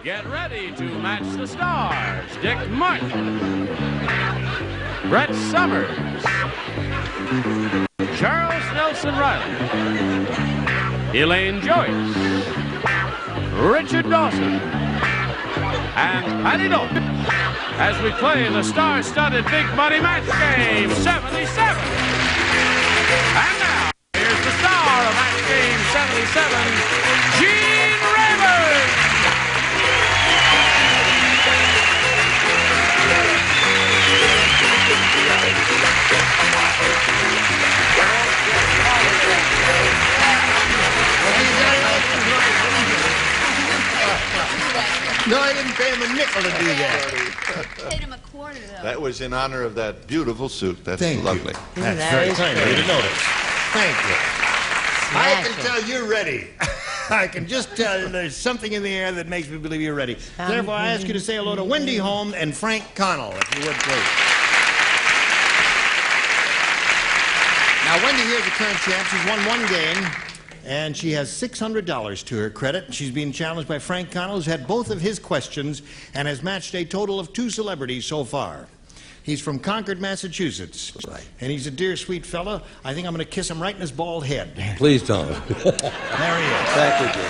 Get ready to match the stars. Dick Martin, Brett Summers, Charles Nelson Reilly, Elaine Joyce, Richard Dawson, and Patti as we play the star-studded Big Money Match Game 77. And now, here's the star of Match Game 77, Gene Rayburn. No, I didn't pay him a nickel to do that. Paid him a quarter, though. That was in honor of that beautiful suit. That's Thank lovely. You. That's very kind of you to notice. Thank you. I can tell you're ready. I can just tell there's something in the air that makes me believe you're ready. Therefore, I ask you to say hello to Wendy Holm and Frank Connell, if you would, please. Now, Wendy here's the current champ. She's won one game, and she has $600 to her credit. She's being challenged by Frank Connell, who's had both of his questions and has matched a total of 2 celebrities so far. He's from Concord, Massachusetts. And he's a dear, sweet fellow. I think I'm going to kiss him right in his bald head. Please don't. There he is. Thank you, Jim.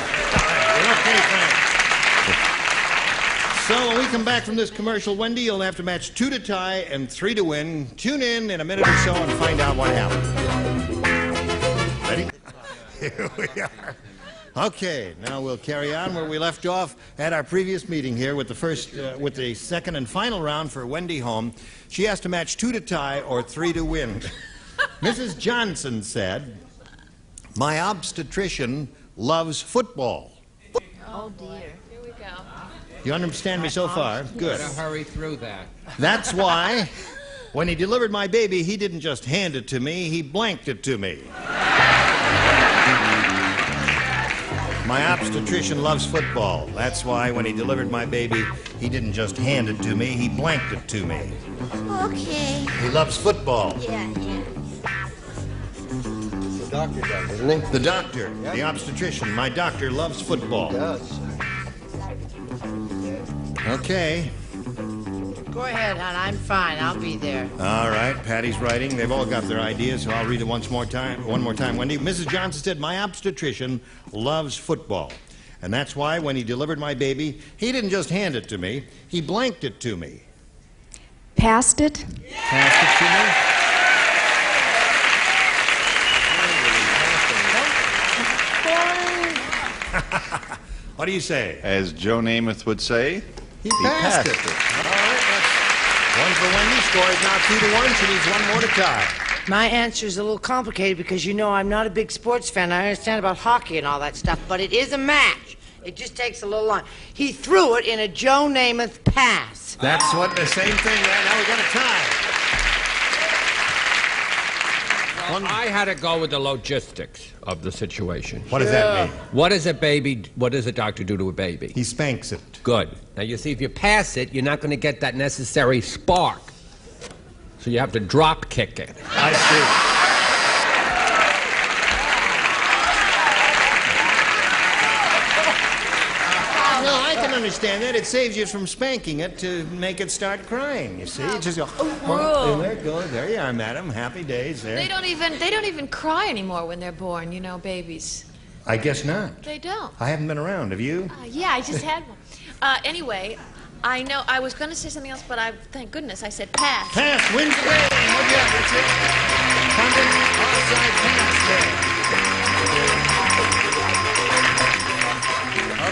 Okay, Frank. So when we come back from this commercial, Wendy, you'll have to match 2 to tie and 3 to win. Tune in a minute or so and find out what happened. Ready? Here we are. Okay, now we'll carry on where we left off at our previous meeting here with the second and final round for Wendy Holm. She has to match 2 to tie or 3 to win. Mrs. Johnson said, "My obstetrician loves football." Oh, dear. Here we go. You understand me so far? Good. Better hurry through that. That's why, when he delivered my baby, he didn't just hand it to me, he blanked it to me. My obstetrician loves football. That's why, when he delivered my baby, he didn't just hand it to me, he blanked it to me. Okay. He loves football. Yeah. The doctor does, isn't he? The doctor, the obstetrician, my doctor loves football. He does. Okay. Go ahead, hon. I'm fine. I'll be there. All right, Patty's writing. They've all got their ideas, so I'll read it one more time, Wendy. Mrs. Johnson said, "My obstetrician loves football. And that's why, when he delivered my baby, he didn't just hand it to me, he blanked it to me." Passed it? Passed it to me? What do you say? As Joe Namath would say, He passed it. All right, that's one for Wendy. Score is now 2 to 1. She needs one more to tie. My answer is a little complicated because you know I'm not a big sports fan. I understand about hockey and all that stuff, but it is a match. It just takes a little line. He threw it in a Joe Namath pass. That's what the same thing. Now we're going to tie. Well, I had to go with the logistics of the situation. What does that mean? What does a doctor do to a baby? He spanks it. Good. Now, you see, if you pass it, you're not going to get that necessary spark. So you have to drop kick it. I see. No, I can understand that. It saves you from spanking it to make it start crying, you see. It just go, oh, there it goes. There you are, madam. Happy days there. They don't even cry anymore when they're born, you know, babies. I guess not. They don't. I haven't been around. Have you? Yeah, I just had one. Anyway, I know I was going to say something else, but thank goodness I said pass. Pass wins the game. What do you have, Richard? Condon offside pass there.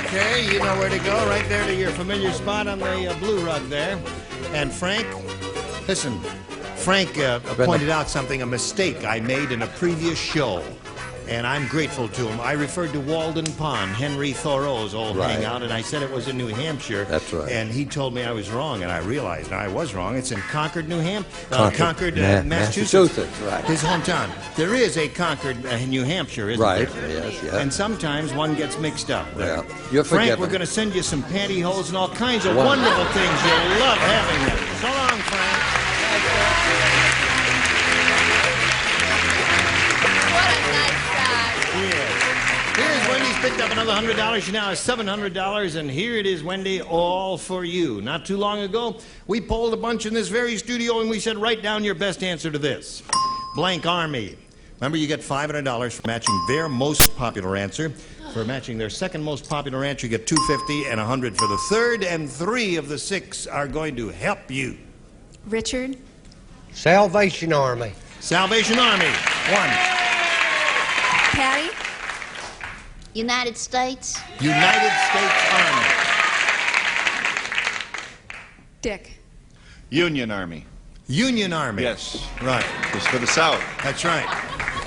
Okay, you know where to go. Right there to your familiar spot on the blue rug there. And Frank, listen, Frank pointed out something, a mistake I made in a previous show. And I'm grateful to him. I referred to Walden Pond, Henry Thoreau's old hangout, and I said it was in New Hampshire. That's right. And he told me I was wrong, and I realized I was wrong. It's in Concord, New Hampshire. Concord, Massachusetts. right. His hometown. There is a Concord, New Hampshire, isn't Right, there? yes. And sometimes one gets mixed up there. Well, you're Frank, forgiven. we're going to send you some pantyhose and all kinds of wonderful things. You'll love having them. So long, Frank. What a nice guy. Yes. Here's Wendy's picked up another $100. She now has $700, and here it is, Wendy, all for you. Not too long ago, we polled a bunch in this very studio, and we said, write down your best answer to this. Blank Army. Remember, you get $500 for matching their most popular answer. For matching their second most popular answer, you get $250 and $100 for the third, and 3 of the 6 are going to help you. Richard. Salvation Army. Salvation Army, 1. Patti. United States. United States Army. Dick. Union Army. Union Army. Yes. Right. Just for the South. That's right.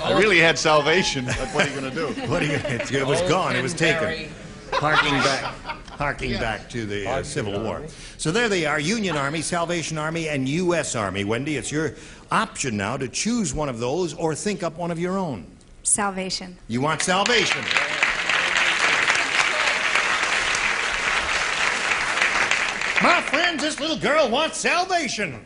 I really had salvation, but what are you going to do? What are you, it was gone. It was taken. Harking back to the Civil War. So there they are, Union Army, Salvation Army, and U.S. Army. Wendy, it's your option now to choose one of those or think up one of your own. Salvation. You want salvation. My friends, this little girl wants salvation.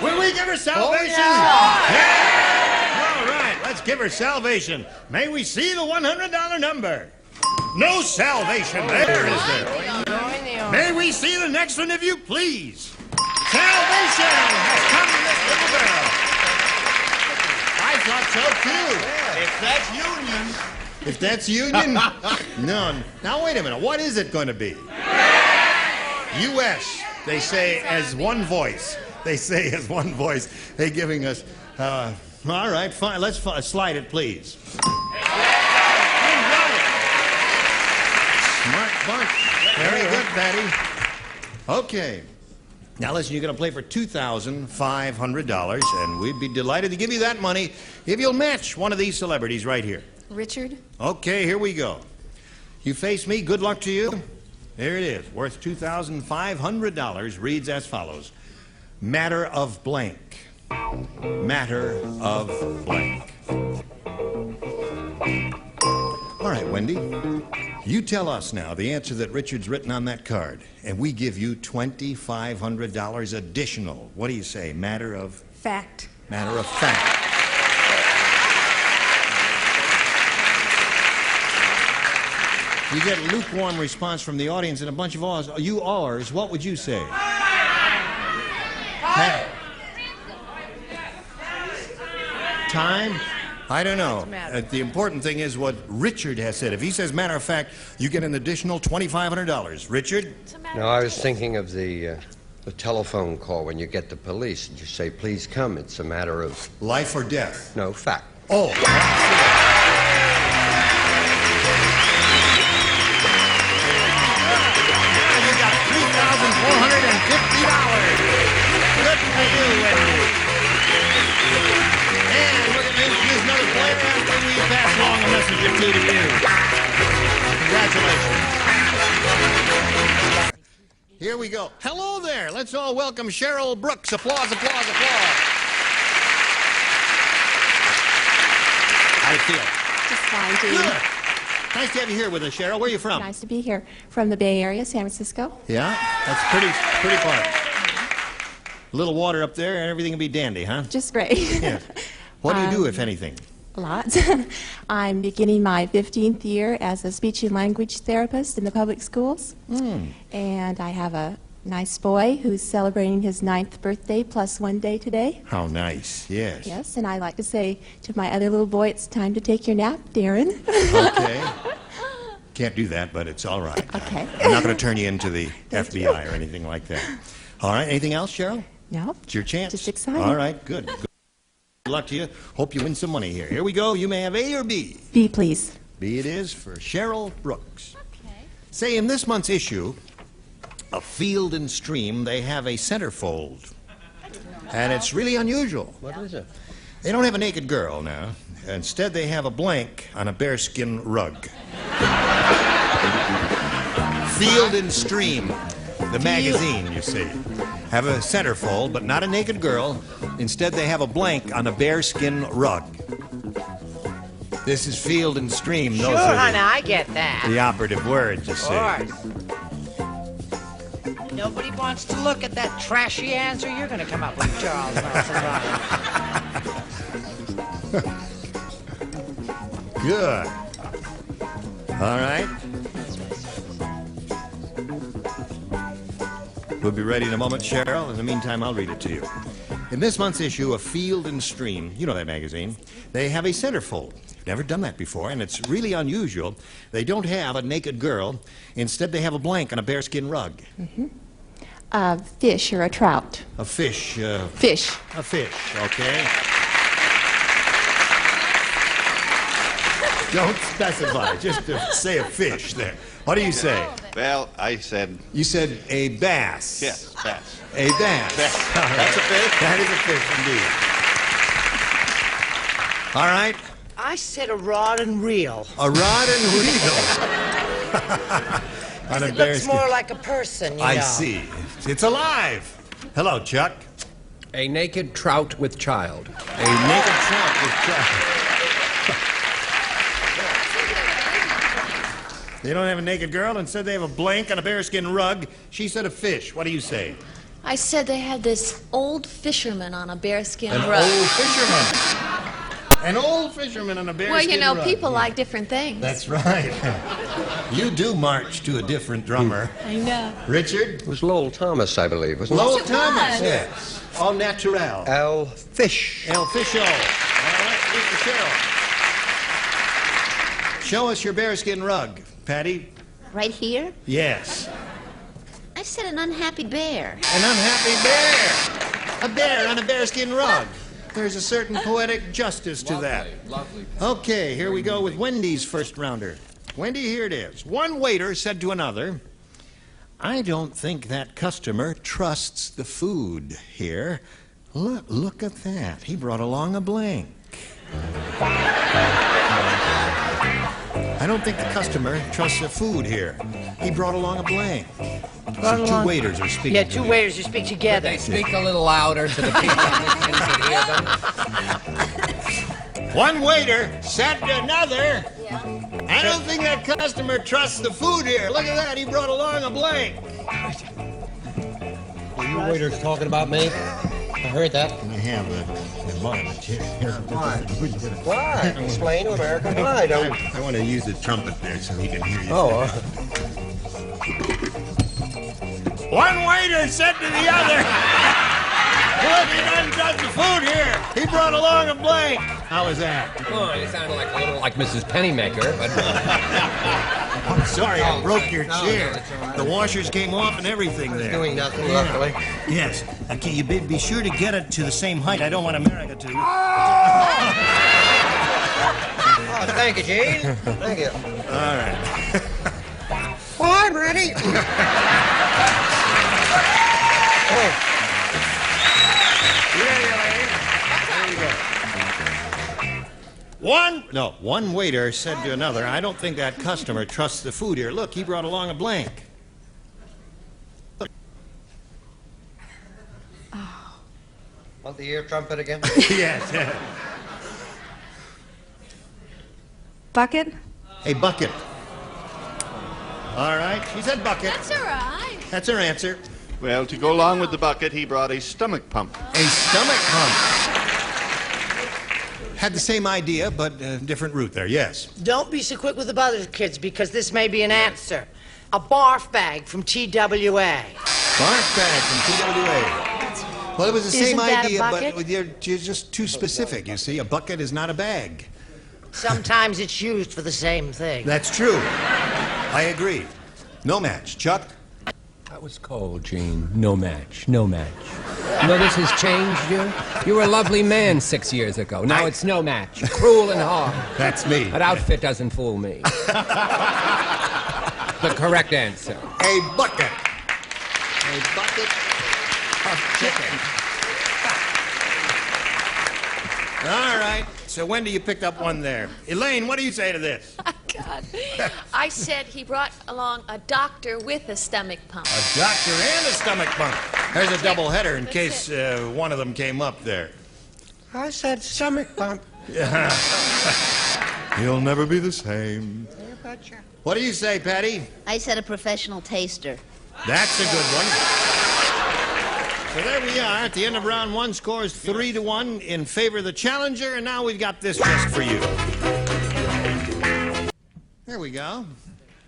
Will we give her salvation? Oh, Yeah! All right, let's give her salvation. May we see the $100 number? No salvation there, is there? Join the army. May we see the next one, if you please? Salvation has come to this little girl. I thought so, too. If that's Union. If that's Union, none. Now, wait a minute. What is it going to be? U.S. They say as one voice. They say as one voice. They're giving us... all right, fine. Let's slide it, please. Smart bunch. Very good, Patti. Okay. Now, listen, you're going to play for $2,500, and we'd be delighted to give you that money if you'll match one of these celebrities right here. Richard. Okay, here we go. You face me. Good luck to you. There it is, worth $2,500, reads as follows. Matter of blank. Matter of blank. All right, Wendy, you tell us now the answer that Richard's written on that card, and we give you $2,500 additional. What do you say? Matter of... Fact. Matter of fact. You get a lukewarm response from the audience and a bunch of ahs. You R's, what would you say? Time? I don't know. The important thing is what Richard has said. If he says matter of fact, you get an additional $2,500. Richard? No, I was thinking of the telephone call when you get the police and you say, please come. It's a matter of... Life or death? No, fact. Oh. Good for you, Wendy. And we're going to introduce another player after we pass along a message or two to you. Congratulations. Here we go. Hello there. Let's all welcome Cheryl Brooks. Applause, applause, applause. How do you feel? Just fine, Dean. Good. Nice to have you here with us, Cheryl. Where are you from? Nice to be here. From the Bay Area, San Francisco. Yeah? That's pretty far. A little water up there and everything will be dandy, huh? Just great. Yeah. What do you do, if anything? A lot. I'm beginning my 15th year as a speech and language therapist in the public schools. And I have a nice boy who's celebrating his 9th birthday plus 1 day today. How nice, yes. Yes, and I like to say to my other little boy, it's time to take your nap, Darren. Okay. Can't do that, but it's all right. Okay. I'm not going to turn you into the FBI or anything like that. All right, anything else, Cheryl? No. It's your chance. Just excited. All right, good. Good luck to you. Hope you win some money here. Here we go. You may have A or B. B, please. B it is for Cheryl Brooks. Okay. Say, in this month's issue of Field and Stream, they have a centerfold. And it's really unusual. What is it? They don't have a naked girl now. Instead, they have a blank on a bearskin rug. Field and Stream, the magazine, you see, have a centerfold, but not a naked girl. Instead, they have a blank on a bearskin rug. This is Field and Stream. Sure, honey, I get that. The operative words, you see. Of course. Nobody wants to look at that trashy answer you're going to come up with, Charles Nelson. Good. All right. We'll be ready in a moment, Cheryl. In the meantime, I'll read it to you. In this month's issue of Field and Stream, you know that magazine, they have a centerfold. You've never done that before, and it's really unusual. They don't have a naked girl. Instead, they have a blank on a bearskin rug. A fish or a trout. A fish. Fish. A fish, okay. Don't specify, just to say a fish there. What do you say? Well, I said... You said a bass. Yes, bass. A bass. Bass. All right. That's a fish? That is a fish indeed. All right. I said a rod and reel. A rod and reel. On a It looks bearskin. more like a person, you know. I see. It's alive. Hello, Chuck. A naked trout with child. A naked trout with child. They don't have a naked girl. Instead, they have a blank on a bearskin rug. She said a fish. What do you say? I said they had this old fisherman on a bearskin An rug. old fisherman. An old fisherman on a bearskin rug. Well, you know, people like different things. That's right. You do march to a different drummer. I know. Richard? It was Lowell Thomas, I believe, wasn't Lowell Yes, it Thomas, was. yes. All natural. it? El Fish. El Fisho. All right, Mr. Cheryl. Show us your bearskin rug, Patti. Right here? Yes. I said an unhappy bear. An unhappy bear. A bear on a bearskin rug. There's a certain poetic justice to that. Lovely. Okay, here we go with Wendy's first rounder. Wendy, here it is. One waiter said to another, I don't think that customer trusts the food here. Look at that. He brought along a blank. I don't think the customer trusts the food here. He brought along a blank. So two waiters are speaking. Yeah, two waiters who speak together. They speak a little louder so the people can hear them. One waiter said to another, I don't think that customer trusts the food here. Look at that. He brought along a blank. Are you waiters talking about me? I heard that. I have a environment here. Why? Explain to America why. Don't. I want to use the trumpet there so he can hear you. Oh, One waiter said to the other, look, he doesn't trust the food here. He brought along a blank. How was that? Oh, you sounded like a little like Mrs. Pennymaker, but I'm sorry, I broke your no, chair. it's all right. The washers came off and everything there. doing nothing, luckily. Yes. Okay, you be sure to get it to the same height. I don't want America to. Oh, thank you, Gene. Thank you. All right. Well, I'm ready. One waiter said to another, I don't think that customer trusts the food here. Look, he brought along a blank. Want the ear trumpet again? Yes. Bucket. A bucket. All right. She said bucket. That's all right. That's her answer. Well, to go along with the bucket, he brought a stomach pump. A stomach pump. Had the same idea, but different route there, yes. Don't be so quick with the other kids, because this may be an answer. A barf bag from TWA. Barf bag from TWA. Well, it was the same Isn't that a idea, bucket? but you're just too specific, you see. A bucket is not a bag. Sometimes it's used for the same thing. That's true. I agree. No match. Chuck? that was cold, Gene. No match. No match. You know this has changed you? You were a lovely man 6 years ago. Now it's no match. Cruel and hard. That's me. That outfit doesn't fool me. The correct answer. A bucket. A bucket of chicken. All right. So Wendy, you picked up one there. Elaine, what do you say to this? God. I said he brought along a doctor with a stomach pump. A doctor and a stomach pump. There's a double header in case one of them came up there. I said stomach pump. You'll never be the same. What do you say, Patti? I said a professional taster. That's a good one. So there we are. At the end of round one, scores 3-1 in favor of the challenger, and now we've got this just for you. There we go.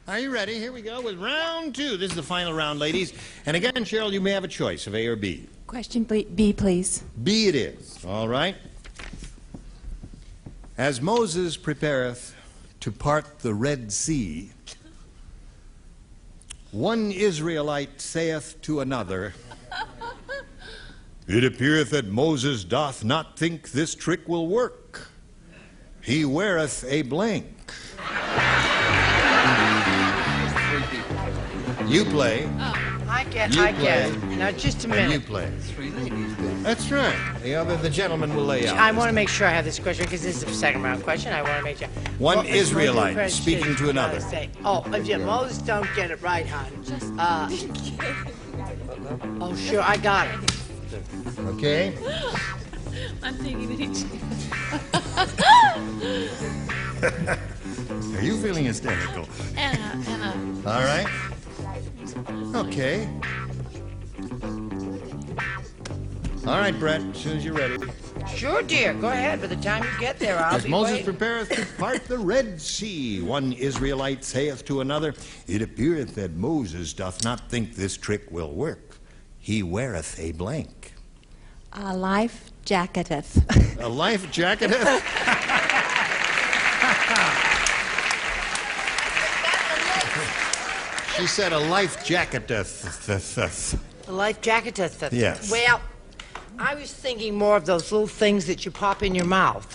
Are you ready? Here we go with round 2. This is the final round, ladies. And again, Cheryl, you may have a choice of A or B. Question B, please. B it is. All right. As Moses prepareth to part the Red Sea, one Israelite saith to another, It appeareth that Moses doth not think this trick will work. He weareth a blank. You play. I get it. Now, just a minute. You play. That's right. The gentleman will lay out. I want to make sure I have this question because this is a second round question. I want to make sure. One Israelite speaking to another. Moses don't get it right, hon. Oh, sure, I got it. Okay. I'm thinking that he's... Are you feeling hysterical? Anna. All right. Okay. All right, Brett, as soon as you're ready. Sure, dear. Go ahead. By the time you get there, I'll As be Moses waiting. prepareth to part the Red Sea, one Israelite saith to another, It appeareth that Moses doth not think this trick will work. He weareth a blank. A life jacketeth. A life jacketeth? She said a life jacketeth. A life jacket. Yes. Well, I was thinking more of those little things that you pop in your mouth.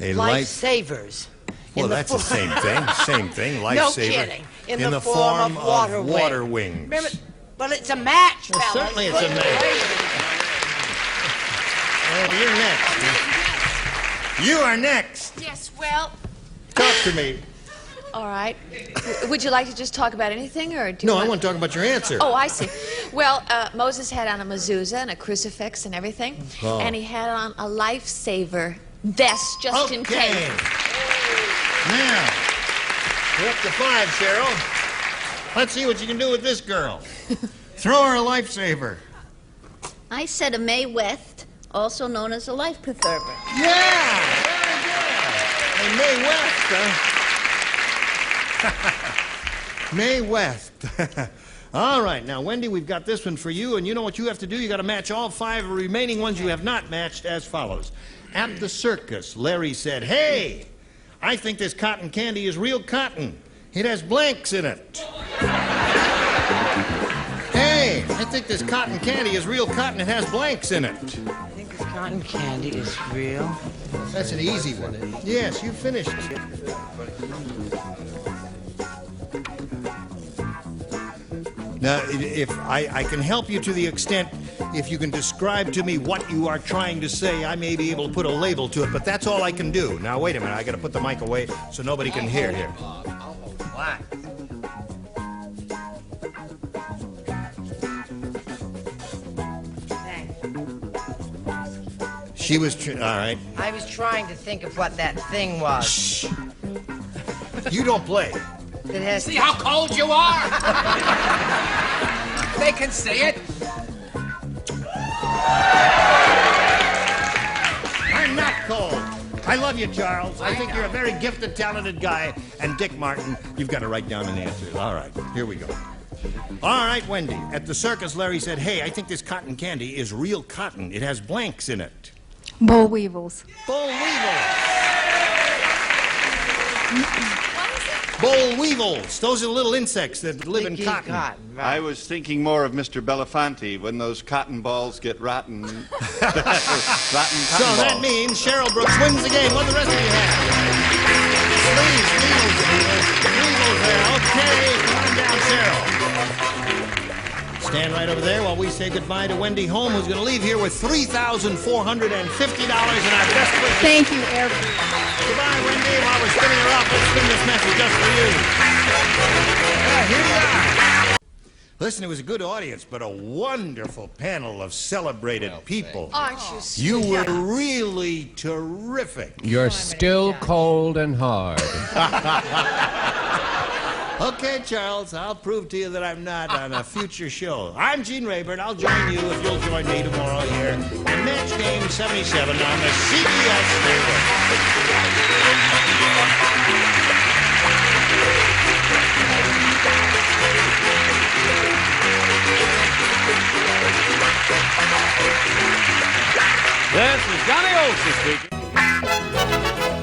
A Lifesavers. Well, that's the same thing. Same thing. Lifesaver. No kidding. In the form of water wings. Remember, but it's a match, Well, fellas. certainly it's a match. Oh, you're next. You are next. Yes, well, Talk to me. all right. Would you like to just talk about anything, or do you No, I want to talk about your answer. Oh, I see. Well, Moses had on a mezuzah and a crucifix and everything, and he had on a lifesaver vest just in case. Now, we're up to 5, Cheryl. Let's see what you can do with this girl. Throw her a lifesaver. I said a Mae West, also known as a life preserver. Yeah! Very good. Hey, Mae West, Mae West. All right, now, Wendy, we've got this one for you, and you know what you have to do? You got to match all 5 remaining ones you have not matched as follows. At the circus, Larry said, Hey, I think this cotton candy is real cotton. It has blanks in it. Hey, I think this cotton candy is real cotton. It has blanks in it. I think this cotton candy is real. That's an easy one. Yes, you finished. Now, if I can help you to the extent, if you can describe to me what you are trying to say, I may be able to put a label to it, but that's all I can do. Now, wait a minute. I got to put the mic away so nobody can hear here. What? She was, all right. I was trying to think of what that thing was. Shh. You don't play. That has See how cold you are? They can see it. I'm not cold. I love you, Charles. I think you're a very gifted, talented guy. And Dick Martin, you've got to write down an answer. All right, here we go. All right, Wendy. At the circus, Larry said, Hey, I think this cotton candy is real cotton. It has blanks in it. Boll weevils. Boll weevils. Boll weevils. Those are the little insects that live in cotton. Right. I was thinking more of Mr. Belafonte when those cotton balls get rotten. rotten So cotton that balls. means Cheryl Brooks wins the game. What do the rest of you have? Weevils there. Okay, come on down, Cheryl. Stand right over there while we say goodbye to Wendy Holm, who's going to leave here with $3,450 in our best wishes. Thank you, everyone. Goodbye, Wendy. While we're spinning her up, let's spin this message just for you. Here you are. Listen, it was a good audience, but a wonderful panel of celebrated people. Aren't you sweet? You were really terrific. You're still cold and hard. Okay, Charles, I'll prove to you that I'm not on a future show. I'm Gene Rayburn. I'll join you if you'll join me tomorrow here in Match Game 77 on the CBS Network. This is Johnny Olson speaking.